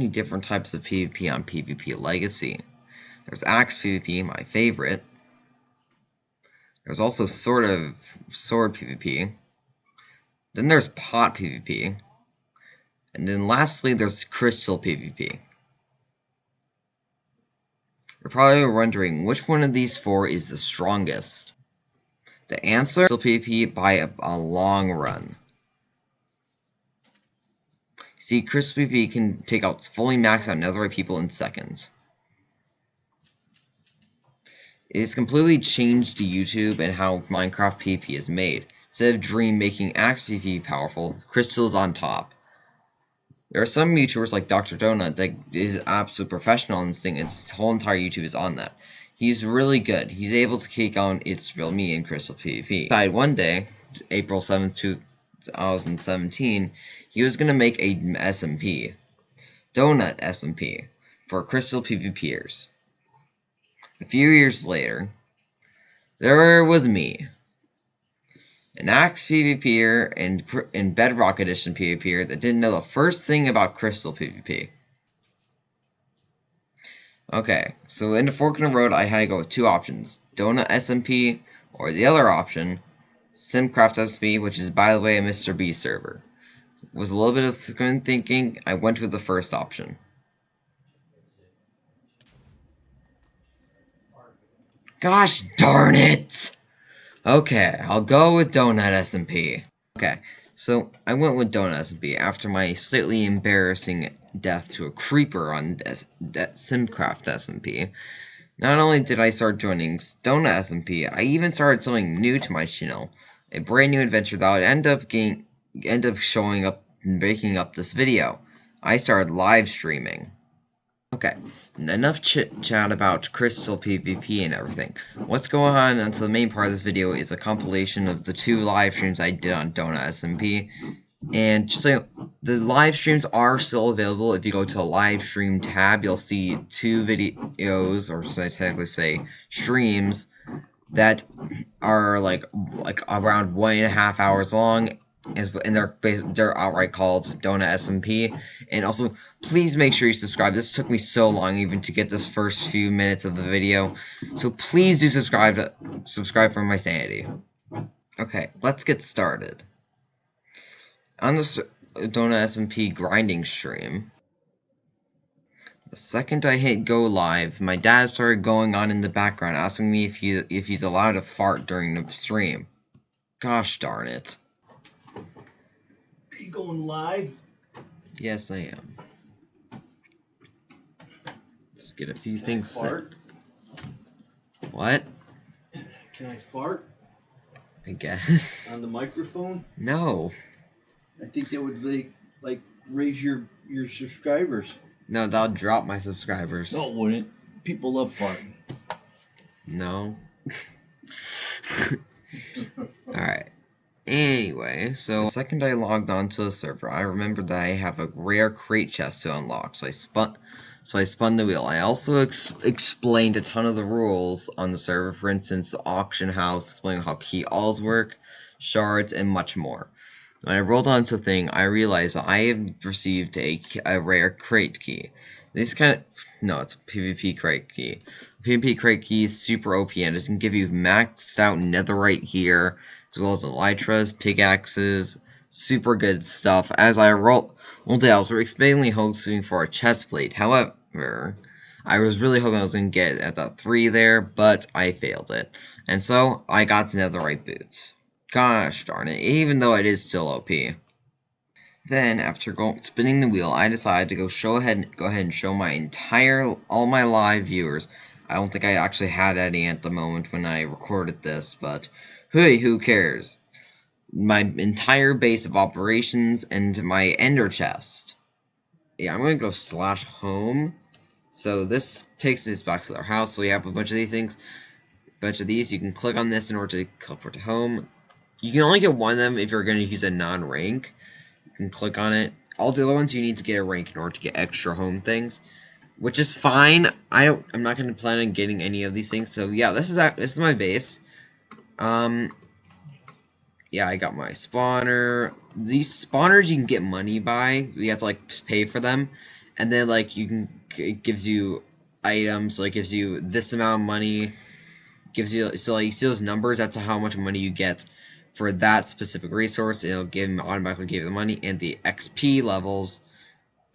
many different types of PvP on PvP Legacy. There's Axe PvP, my favorite. There's also sword PvP. Then there's pot PvP. And then lastly, there's crystal PvP. You're probably wondering which one of these four is the strongest. The answer is crystal PvP by a long run. See, crystal PvP can take out fully maxed out netherite people in seconds. It has completely changed YouTube and how Minecraft PvP is made. Instead of Dream making Axe PvP powerful, Crystal is on top. There are some YouTubers like Dr. Donut that is absolute professional in this thing, and his whole entire YouTube is on that. He's really good. He's able to take on It's Real Me in Crystal PvP. One day, April 7th, 2017, he was going to make a SMP, Donut SMP, for Crystal PvPers. A few years later, there was me, an Axe PvPer and Bedrock Edition PvPer that didn't know the first thing about Crystal PvP. Okay, so in the fork in the road, I had to go with two options, Donut SMP, or the other option, Simcraft SMP, which is, by the way, a Mr. B server. With a little bit of good thinking, I went with the first option. Gosh darn it! Okay, I'll go with Donut SMP. Okay, so I went with Donut SMP after my slightly embarrassing death to a creeper on Simcraft SMP. Not only did I start joining Donut SMP, I even started something new to my channel, a brand new adventure that would end up showing up and breaking up this video. I started live streaming. Okay, enough chit-chat about Crystal PvP and everything. What's going on until the main part of this video is a compilation of the two live streams I did on Donut SMP. And just so the live streams are still available. If you go to the live stream tab, you'll see two videos, or should I technically say streams, that are like around 1.5 hours long. And they're outright called Donut SMP. And also, please make sure you subscribe. This took me so long even to get this first few minutes of the video, so please do subscribe for my sanity. Okay, let's get started. On this Donut SMP grinding stream, the second I hit go live, my dad started going on in the background asking me if he's allowed to fart during the stream. Gosh darn it. Are you going live? Yes, I am. Let's get a few things set. What? Can I fart? I guess. On the microphone? No. I think that would like raise your subscribers. No, that'll drop my subscribers. No, it wouldn't. People love farting. No. Alright. Anyway, so the second I logged onto the server, I remembered that I have a rare crate chest to unlock, so I spun the wheel. I also explained a ton of the rules on the server, for instance, the auction house, explaining how key alls work, shards, and much more. When I rolled onto the thing, I realized that I have received a rare crate key. It's a PvP crate key. PvP crate key is super OP and it can give you maxed out netherite gear, as well as elytras, pickaxes, super good stuff. As I rolled it, I was extremely hoping for a chest plate. However, I was really hoping I was going to get at that 3 there, but I failed it. And so, I got netherite boots. Gosh darn it, even though it is still OP. Then, after spinning the wheel, I decided to go ahead and show all my live viewers. I don't think I actually had any at the moment when I recorded this, but hey, who cares? My entire base of operations and my ender chest. Yeah, I'm gonna go /home. So this takes us back to our house. So we have a bunch of these things. You can click on this in order to teleport to home. You can only get one of them if you're going to use a non-rank. You can click on it. All the other ones you need to get a rank in order to get extra home things, which is fine. I'm not going to plan on getting any of these things. So yeah, this is my base. Yeah, I got my spawner. These spawners you can get money by. You have to like pay for them. and then like it gives you items, so it gives you this amount of money, gives you, so like you see those numbers, that's how much money you get for that specific resource. It'll automatically give you the money and the XP levels,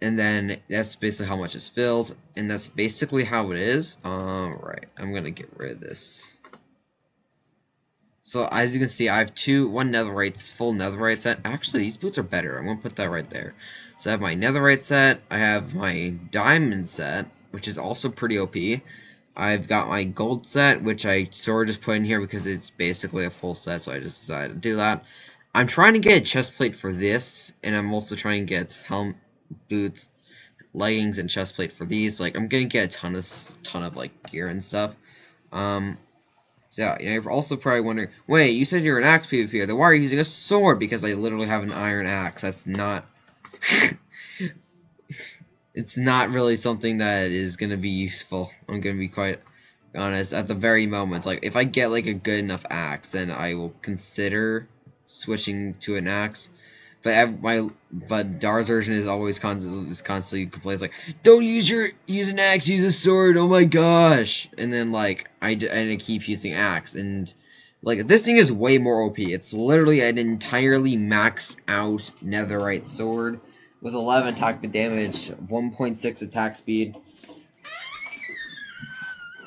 and then that's basically how much is filled, and that's basically how it is. Alright, I'm gonna get rid of this. So as you can see, I have one netherite, full netherite set. Actually, these boots are better. I'm gonna put that right there. So I have my netherite set, I have my diamond set, which is also pretty OP. I've got my gold set, which I sort of just put in here because it's basically a full set, so I just decided to do that. I'm trying to get a chest plate for this, and I'm also trying to get helmet, boots, leggings, and chest plate for these. Like, I'm gonna get a ton of like gear and stuff. So yeah, you're also probably wondering, wait, you said you're an axe PvPer, then why are you using a sword? Because I literally have an iron axe. That's not... it's not really something that is going to be useful. I'm going to be quite honest. At the very moment, like, if I get, like, a good enough axe, then I will consider switching to an axe. But Dar's version is always constantly complains like, don't use an axe, use a sword, oh my gosh. And then like I keep using axe, and like this thing is way more OP. It's literally an entirely maxed out netherite sword with 11 attack damage, 1.6 attack speed.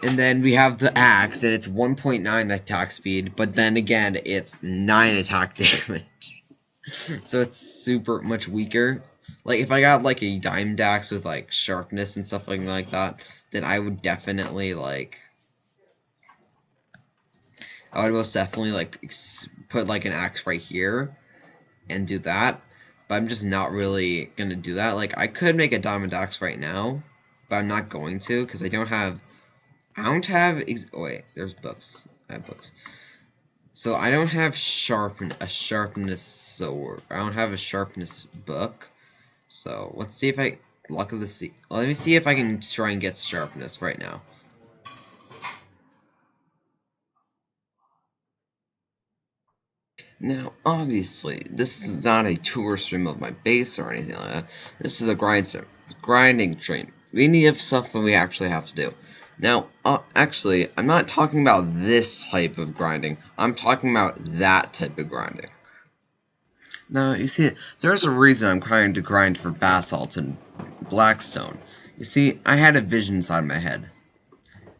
And then we have the axe, and it's 1.9 attack speed, but then again, it's 9 attack damage. So it's super much weaker. Like, if I got, like, a diamond axe with, like, sharpness and stuff like that, then I would definitely, like... I would most definitely, like, put, like, an axe right here and do that. But I'm just not really gonna do that. Like, I could make a diamond axe right now, but I'm not going to, because I don't have... oh, wait, there's books. I have books. So I don't have a sharpness sword. I don't have a sharpness book. So let's see if I let me see if I can try and get sharpness right now. Now, obviously, this is not a tour stream of my base or anything like that. This is a grinding stream. We need stuff that we actually have to do. Now, actually, I'm not talking about this type of grinding. I'm talking about that type of grinding. Now, you see, there's a reason I'm trying to grind for basalt and blackstone. You see, I had a vision inside my head.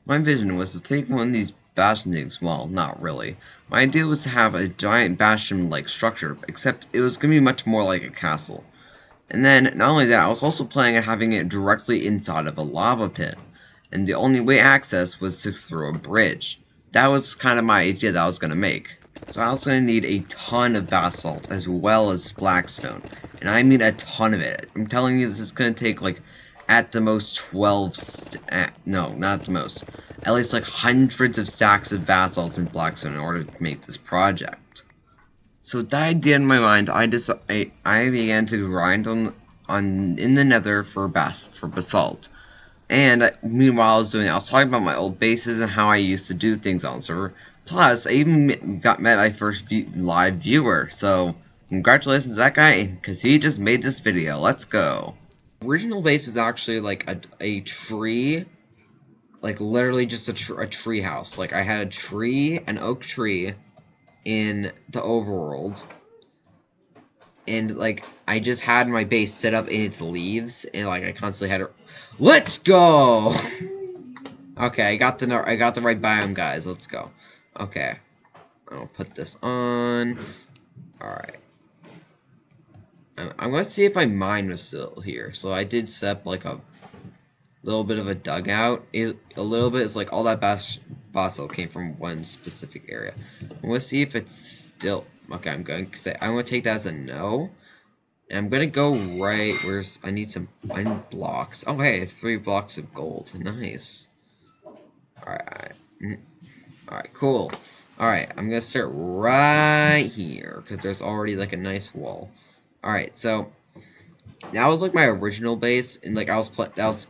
My vision was to take one of these bastion things, well, not really. My idea was to have a giant bastion-like structure, except it was going to be much more like a castle. And then, not only that, I was also planning on having it directly inside of a lava pit. And the only way access was through a bridge. That was kind of my idea that I was going to make. So I was going to need a ton of basalt as well as blackstone. And I mean a ton of it. I'm telling you, this is going to take like at the most 12, no, not the most. At least like hundreds of stacks of basalt and blackstone in order to make this project. So with that idea in my mind, I began to grind in the nether for basalt. And meanwhile, I was talking about my old bases and how I used to do things on the server. Plus, I even met my first live viewer. So, congratulations to that guy, because he just made this video. Let's go. Original base was actually like a tree, like literally just a tree house. Like I had a tree, an oak tree, in the overworld. And like I just had my base set up in its leaves, and like I constantly had it. Let's go. Okay, I got the right biome, guys. Let's go. Okay, I'll put this on. All right. I'm gonna see if my mine was still here. So I did set up like a little bit of a dugout. A little bit is like all that basalt came from one specific area. I'm gonna see if it's still okay. I'm going to take that as a no. And I'm gonna go right where's I need blocks. Oh hey, 3 blocks of gold. Nice. Alright. Alright, cool. Alright, I'm gonna start right here, because there's already like a nice wall. Alright, so that was like my original base, and like I was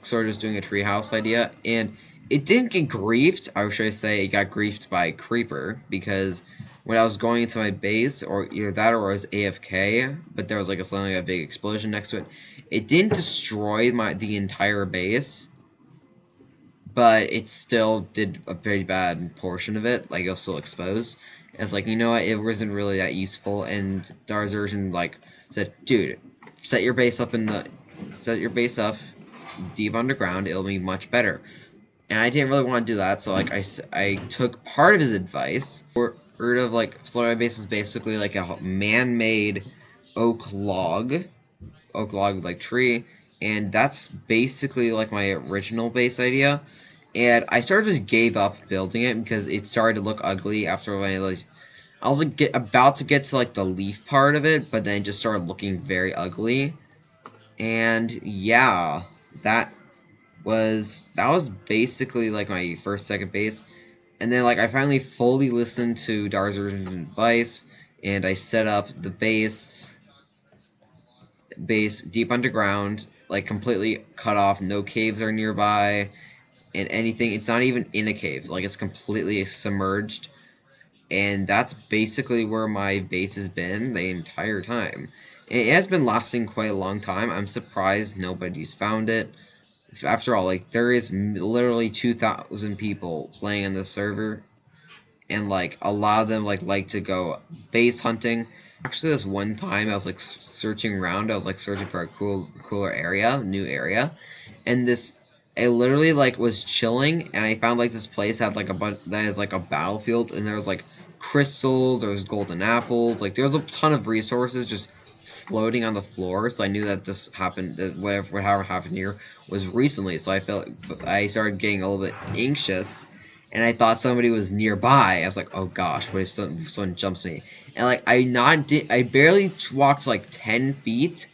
sort of just doing a treehouse idea, and it didn't get griefed. Or should I say it got griefed by a creeper, because when I was going into my base, or either that or I was AFK, but there was like a big explosion next to it. It didn't destroy the entire base, but it still did a very bad portion of it. Like, it was still exposed. It's like, you know what, it wasn't really that useful, and Darzurgeon, like, said, dude, set your base up deep underground, it'll be much better. And I didn't really want to do that, so, like, I took part of his advice, so my base is basically like a man-made oak log, like, tree, and that's basically, like, my original base idea. And I sort of just gave up building it because it started to look ugly after I was like about to get to like the leaf part of it, but then it just started looking very ugly. And yeah, that was basically like my second base. And then like I finally fully listened to Darzurgeon's advice, and I set up the base deep underground, like completely cut off, no caves are nearby. And anything, it's not even in a cave, like it's completely submerged, and that's basically where my base has been the entire time. It has been lasting quite a long time. I'm surprised nobody's found it. After all, like, there is literally 2,000 people playing on this server, and like a lot of them like to go base hunting. Actually, this one time I was like searching around, I was like searching for a cooler area, new area, and I literally like was chilling, and I found like this place had like that is like a battlefield, and there was like crystals, there was golden apples, like there was a ton of resources just floating on the floor. So I knew that this happened, that whatever happened here was recently. So I started getting a little bit anxious, and I thought somebody was nearby. I was like, oh gosh, what if someone jumps me? And like I barely walked like 10 feet,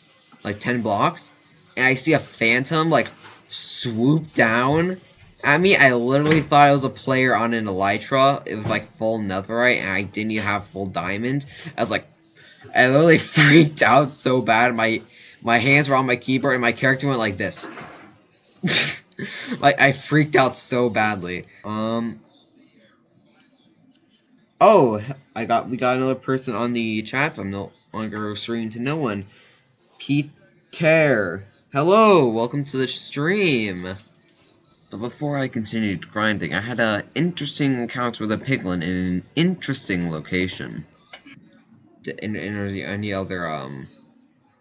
like 10 blocks, and I see a phantom like swoop down at me. I literally thought it was a player on an elytra. It was like full netherite, and I didn't even have full diamond. I literally freaked out so bad. My hands were on my keyboard, and my character went like this. Like, I freaked out so badly. Oh, we got another person on the chat. I'm no longer streaming to no one. Peter. Hello, welcome to the stream. But before I continued grinding, I had an interesting encounter with a piglin in an interesting location. Any other,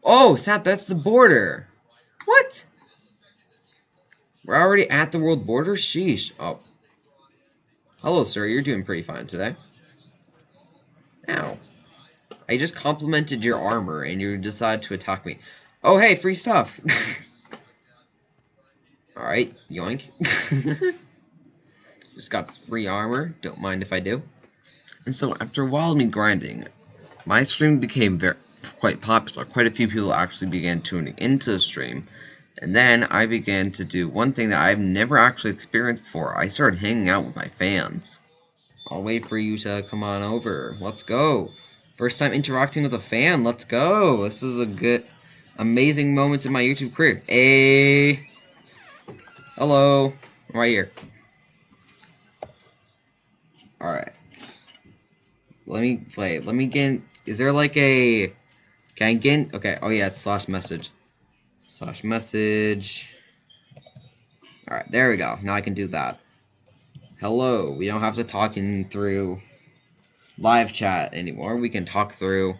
Oh, Sap, that's the border! What? We're already at the world border? Sheesh. Oh. Hello, sir, you're doing pretty fine today. Ow. I just complimented your armor, and you decided to attack me. Oh, hey, free stuff! Alright, yoink. Just got free armor, don't mind if I do. And so, after a while of me grinding, my stream became quite popular. Quite a few people actually began tuning into the stream. And then I began to do one thing that I've never actually experienced before. I started hanging out with my fans. I'll wait for you to come on over. Let's go. First time interacting with a fan. Let's go. This is a good, amazing moment in my YouTube career. Hey. Hello. I'm right here. Alright. Let me play. Let me get in. Is there like a... Can I get in? Okay. Oh yeah, it's /message. /message. Alright, there we go. Now I can do that. Hello. We don't have to talk through live chat anymore. We can talk through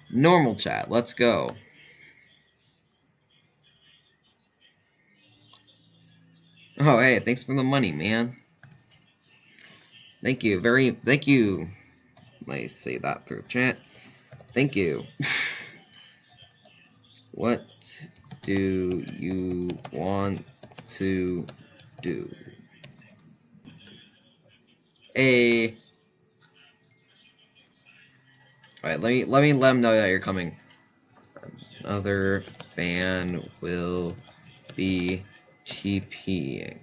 normal chat. Let's go. Oh, hey, thanks for the money, man. Thank you. Thank you. Let me say that through chat. Thank you. What do you want to do? Alright, let them know that you're coming. Another fan will be TPing.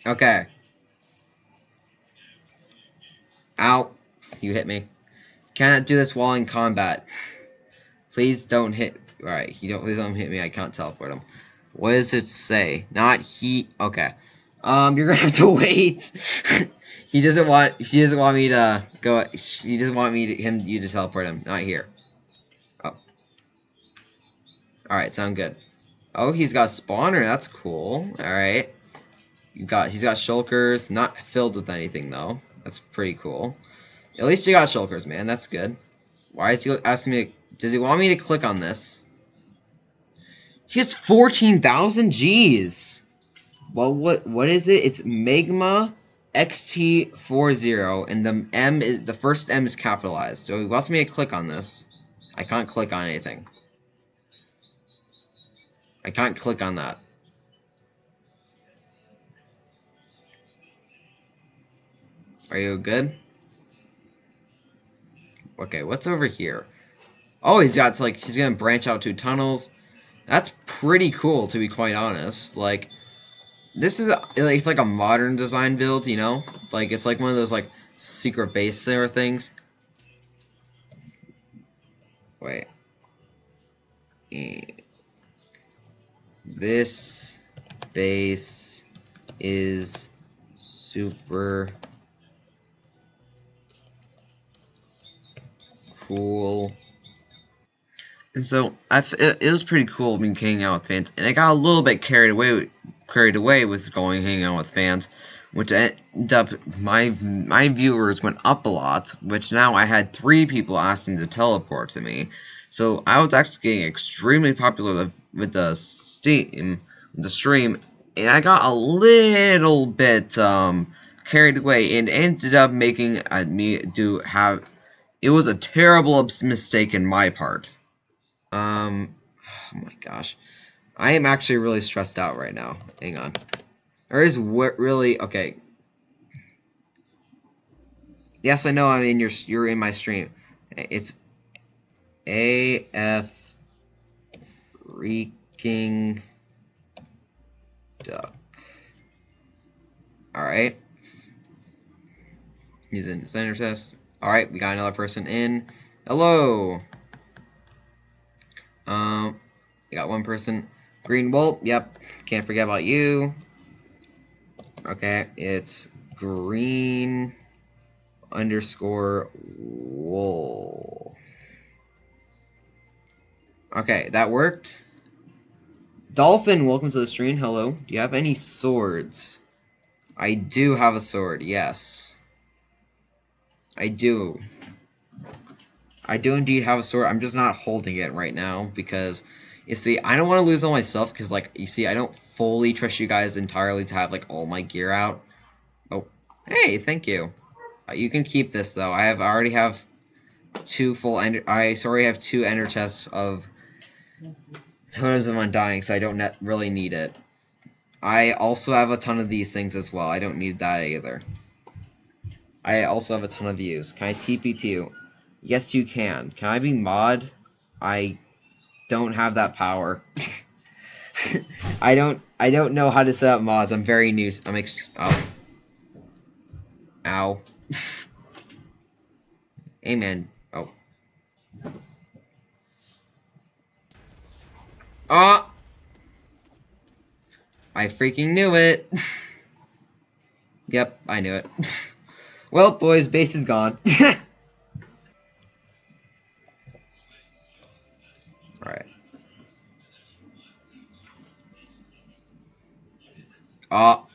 Okay. Ow. You hit me. Cannot do this while in combat. Please don't hit. Alright, please don't hit me. I can't teleport him. What does it say? Not he. Okay. You're gonna have to wait. He doesn't want me to go. He doesn't want you to teleport him. Not here. Oh. Alright, sound good. Oh, he's got spawner, that's cool. Alright. He's got shulkers, not filled with anything though. That's pretty cool. At least you got shulkers, man, that's good. Why is he asking me does he want me to click on this? He gets 14,000 G's. Well, what is it? It's Magma XT40, and the first M is capitalized. So he wants me to click on this. I can't click on anything. I can't click on that. Are you good? Okay, what's over here? Oh, he's gonna branch out 2 tunnels. That's pretty cool, to be quite honest. Like, this is it's like a modern design build, you know? Like, it's like one of those like secret base there things. Wait. This base is super cool. And so it was pretty cool being hanging out with fans, and I got a little bit carried away with going hanging out with fans, which ended up my viewers went up a lot, which now I had 3 people asking to teleport to me. So I was actually getting extremely popular with the stream, and I got a little bit carried away, and ended up making me it was a terrible mistake in my part. Oh my gosh. I am actually really stressed out right now. Hang on. There is really okay. Yes, I know you're in my stream. It's AF freaking duck. Alright. He's in center test. Alright, we got another person in. Hello. We got one person. Green Wolf, yep. Can't forget about you. Okay, it's green underscore wool. Okay, that worked. Dolphin, welcome to the stream. Hello. Do you have any swords? I do have a sword, yes. I do. I do indeed have a sword. I'm just not holding it right now because, you see, I don't want to lose all my stuff because, like, you see, I don't fully trust you guys entirely to have, like, all my gear out. Oh, hey, thank you. You can keep this, though. I already have 2 full I already have 2 ender chests of Totems of Undying, so I don't really need it. I also have a ton of these things as well. I don't need that either. I also have a ton of views. Can I TP to you? Yes, you can. Can I be mod? I don't have that power. I don't know how to set up mods. I'm very new. Oh. Ow. Amen. Oh. Ah! I freaking knew it. Yep, I knew it. Well, boys, base is gone. Alright. Ah.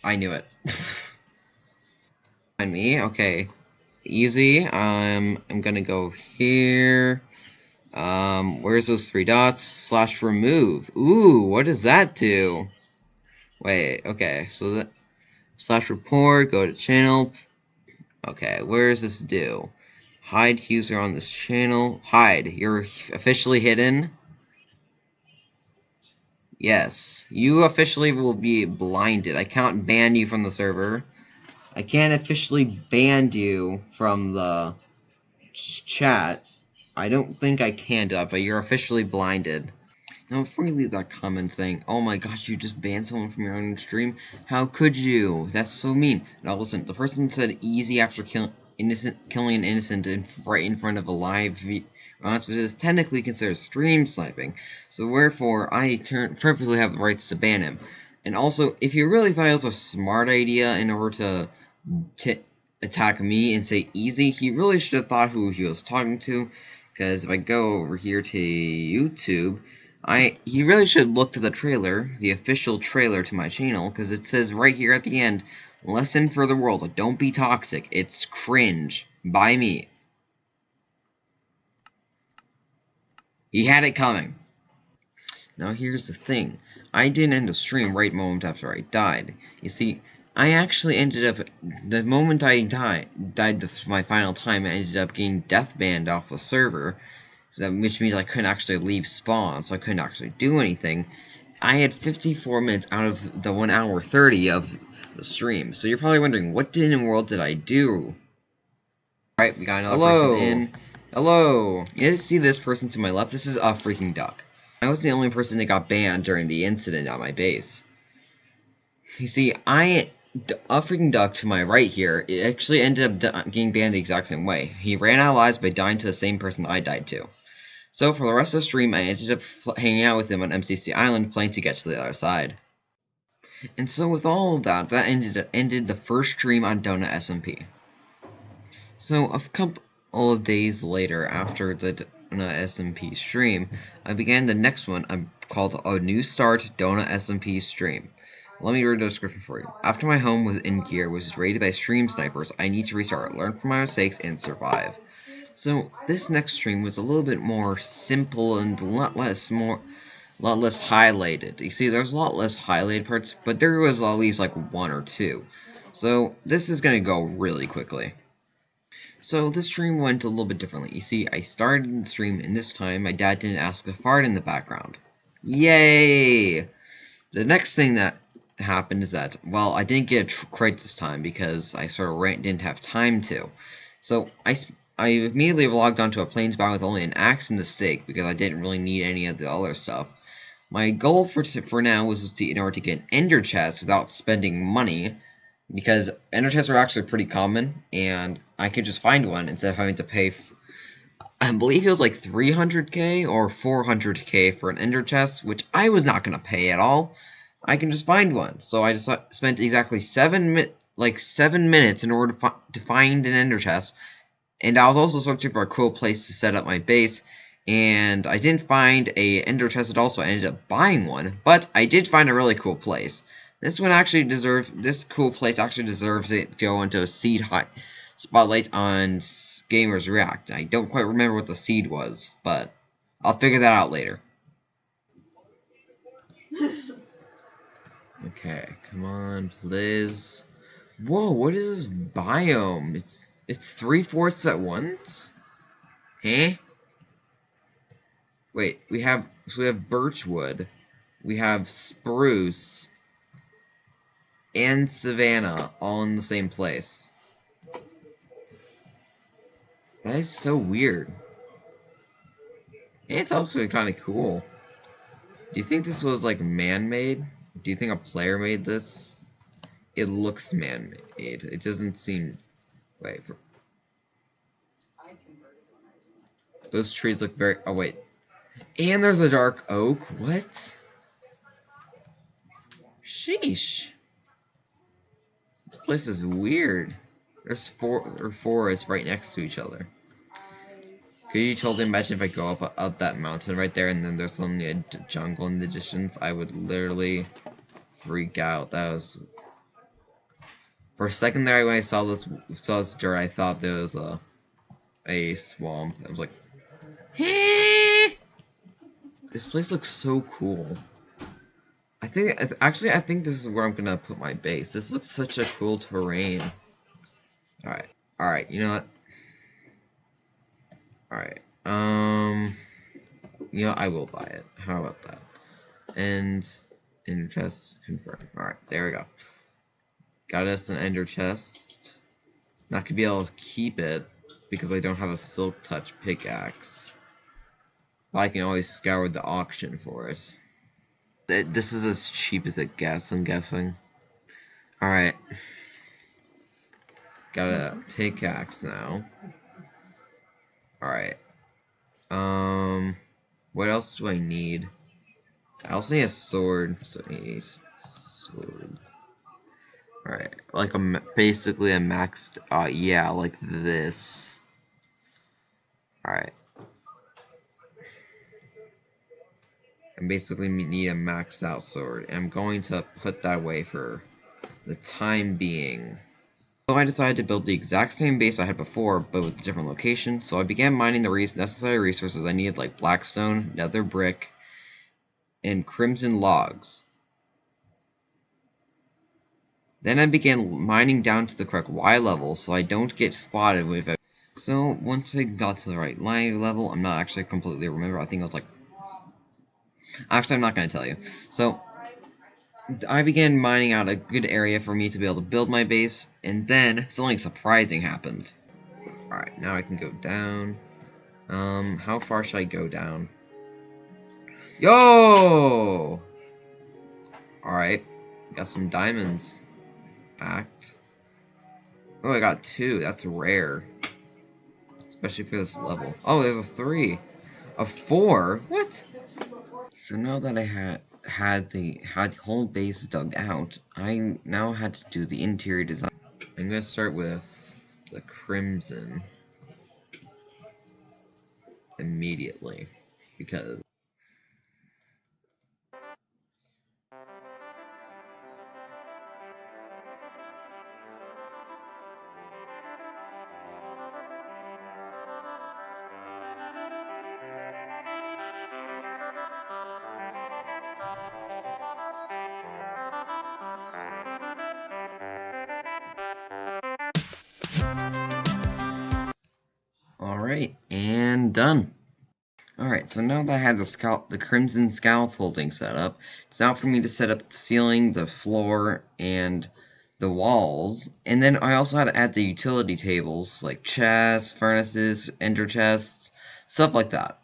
I knew it. Find me, okay. Easy. I'm gonna go here. Where's those 3 dots? / remove. Ooh, what does that do? Wait, okay, so that / report, go to channel. Okay, where does this do? Hide user on this channel. Hide. You're officially hidden. Yes, you officially will be blinded. I can't ban you from the server. I can't officially ban you from the chat. I don't think I can do that, but you're officially blinded. Now, before you leave that comment saying, "Oh my gosh, you just banned someone from your own stream. How could you? That's so mean." Now, listen, the person said easy after killing an innocent right in front of a live audience, which is technically considered stream sniping. So, wherefore, I perfectly have the rights to ban him. And also, if you really thought it was a smart idea in order to attack me and say easy, he really should have thought who he was talking to. Because if I go over here to YouTube, he really should look to the trailer, the official trailer to my channel, because it says right here at the end, lesson for the world, don't be toxic, it's cringe, by me. He had it coming. Now here's the thing, I didn't end the stream right moment after I died. You see, I actually ended up, the moment I died my final time, I ended up getting death banned off the server, which means I couldn't actually leave spawn, so I couldn't actually do anything. I had 54 minutes out of the 1 hour 30 of the stream, so you're probably wondering, what in the world did I do? Alright, we got another person in. Hello! You guys see this person to my left? This is a freaking duck. I was the only person that got banned during the incident at my base. You see, a freaking duck to my right here, it actually ended up getting banned the exact same way. He ran out of lives by dying to the same person I died to. So for the rest of the stream, I ended up hanging out with him on MCC Island, playing to get to the other side. And so with all of that, ended the first stream on Donut SMP. So a couple of days later, after the Donut SMP stream, I began the next one called A New Start Donut SMP Stream. Let me read the description for you. After my home was in gear was raided by stream snipers, I need to restart, learn from my mistakes, and survive. So this next stream was a little bit more simple and a lot less highlighted. You see, there's a lot less highlighted parts, but there was at least like 1 or 2. So this is gonna go really quickly. So this stream went a little bit differently. You see, I started the stream, and this time my dad didn't ask a fart in the background. Yay! The next thing that happened is that, well, I didn't get a crate this time because I sort of didn't have time to. So I immediately logged onto a plains bound with only an axe and a stake because I didn't really need any of the other stuff. My goal for now was in order to get ender chests without spending money, because ender chests are actually pretty common, and I could just find one instead of having to pay, I believe it was like 300k or 400k for an ender chest, which I was not going to pay at all. I can just find one. So I just spent exactly 7 minutes in order to find an ender chest. And I was also searching for a cool place to set up my base, and I didn't find a ender chest at all, so I ended up buying one. But I did find a really cool place. This cool place actually deserves it to go into a seed spotlight on Gamers React. I don't quite remember what the seed was, but I'll figure that out later. Okay, come on, please. Whoa, what is this biome? It's 3/4 at once? Huh? Wait, we have birchwood, we have spruce, and savanna all in the same place. That is so weird. And it's also kind of cool. Do you think this was like man-made? Do you think a player made this? It looks man-made. It doesn't seem. Wait. Those trees look very. Oh wait. And there's a dark oak. What? Sheesh. This place is weird. There's four forests right next to each other. Could you totally imagine if I go up that mountain right there and then there's only a jungle in the distance? I would literally freak out. That was, for a second there when I saw this dirt, I thought there was a swamp. I was like, hey! This place looks so cool. I think this is where I'm gonna put my base. This looks such a cool terrain. Alright, you know what? Alright, you know, I will buy it. How about that? And ender chest, confirm. Alright, there we go. Got us an ender chest. Not gonna be able to keep it because I don't have a silk touch pickaxe. But I can always scour the auction for it. This is as cheap as it gets, I'm guessing. Alright. Got a pickaxe now. Alright. What else do I need? I also need a sword, so I need sword. Alright, like basically a maxed, yeah, like this. Alright. I basically need a maxed out sword. I'm going to put that away for the time being. So I decided to build the exact same base I had before, but with a different location. So I began mining the necessary resources I needed, like blackstone, nether brick, and crimson logs. Then I began mining down to the correct Y level so I don't get spotted with it. So once I got to the right line level, I'm not actually completely remember. I think it was like... Actually, I'm not going to tell you. So I began mining out a good area for me to be able to build my base, and then something surprising happened. Alright, now I can go down. How far should I go down? Yo! Alright, got some diamonds. Act. Oh, I got 2. That's rare. Especially for this level. Oh, there's a 3. A 4? What? So now that I had the whole base dug out, I now had to do the interior design. I'm gonna start with the crimson immediately because alright, and done. Alright, so now that I had the crimson scaffolding set up, it's now for me to set up the ceiling, the floor, and the walls. And then I also had to add the utility tables, like chests, furnaces, ender chests, stuff like that.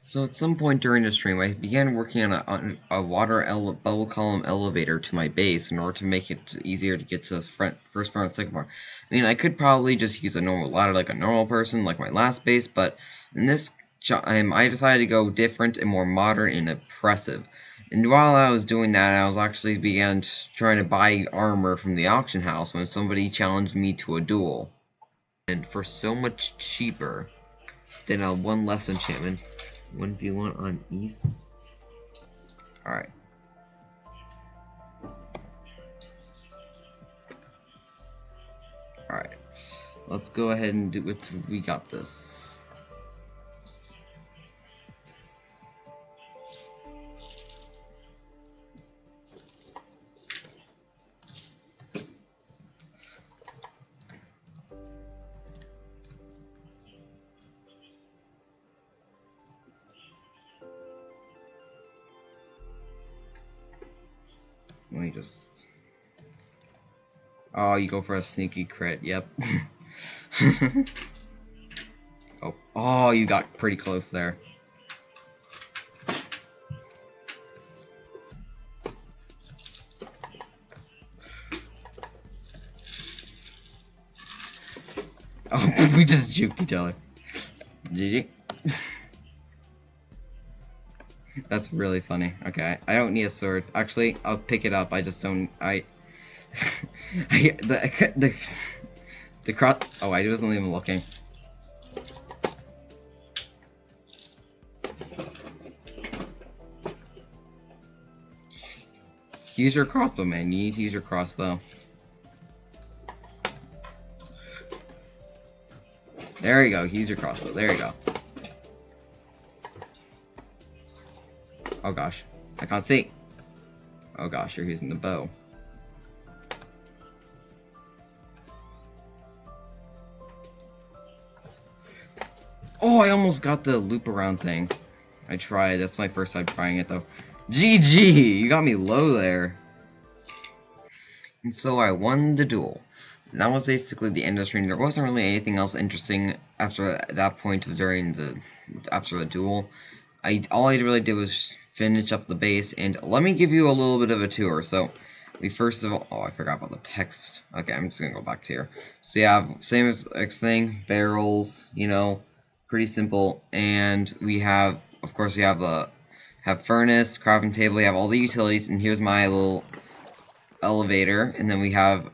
So at some point during the stream, I began working on a water bubble column elevator to my base in order to make it easier to get to the first floor and second floor. I mean, I could probably just use a normal ladder like a normal person, like my last base, but in this time, I decided to go different and more modern and impressive. And while I was doing that, I was actually began trying to buy armor from the auction house when somebody challenged me to a duel. And for so much cheaper than a one less enchantment. 1v1 on East. Alright. Alright. Let's go ahead and do it. We got this. let me just... Oh, you go for a sneaky crit, yep. Oh, you got pretty close there. Oh, we just juked each other. GG. That's really funny. Okay, I don't need a sword. Actually, I'll pick it up. I just don't. The cross. Oh, I wasn't even looking. Use your crossbow, man. You need to use your crossbow. There you go. Use your crossbow. There you go. Oh gosh, I can't see. Oh gosh, you're using the bow. Oh, I almost got the loop around thing. I tried. That's my first time trying it though. GG! You got me low there. And so I won the duel. And that was basically the end of the stream. There wasn't really anything else interesting after that point after the duel. All I really did was finish up the base, and let me give you a little bit of a tour. So we first of all, oh, I forgot about the text. Okay, I'm just gonna go back to here. So you have same as thing, barrels, you know, pretty simple. And we have, of course, we have the furnace, crafting table. We have all the utilities, and here's my little elevator. And then we have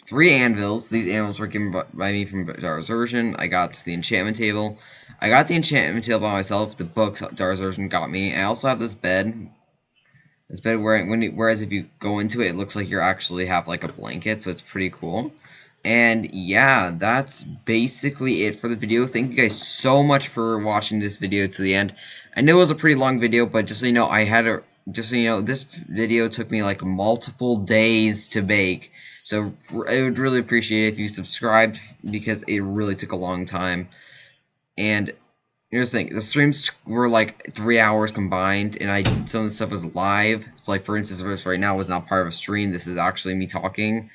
3 anvils. These anvils were given by me from Dara's version. I got the enchantment table. I got the enchantment table by myself. The books Dara's version got me. I also have this bed. This bed whereas if you go into it, it looks like you actually have like a blanket, so it's pretty cool. And yeah, that's basically it for the video. Thank you guys so much for watching this video to the end. I know it was a pretty long video, but just so you know, this video took me like multiple days to make. So I would really appreciate it if you subscribed, because it really took a long time. And here's the thing, the streams were like 3 hours combined, and some of the stuff was live. It's like, for instance, this right now was not part of a stream. This is actually me talking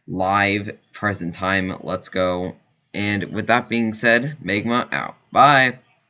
live, present time. Let's go. And with that being said, Magma out. Bye.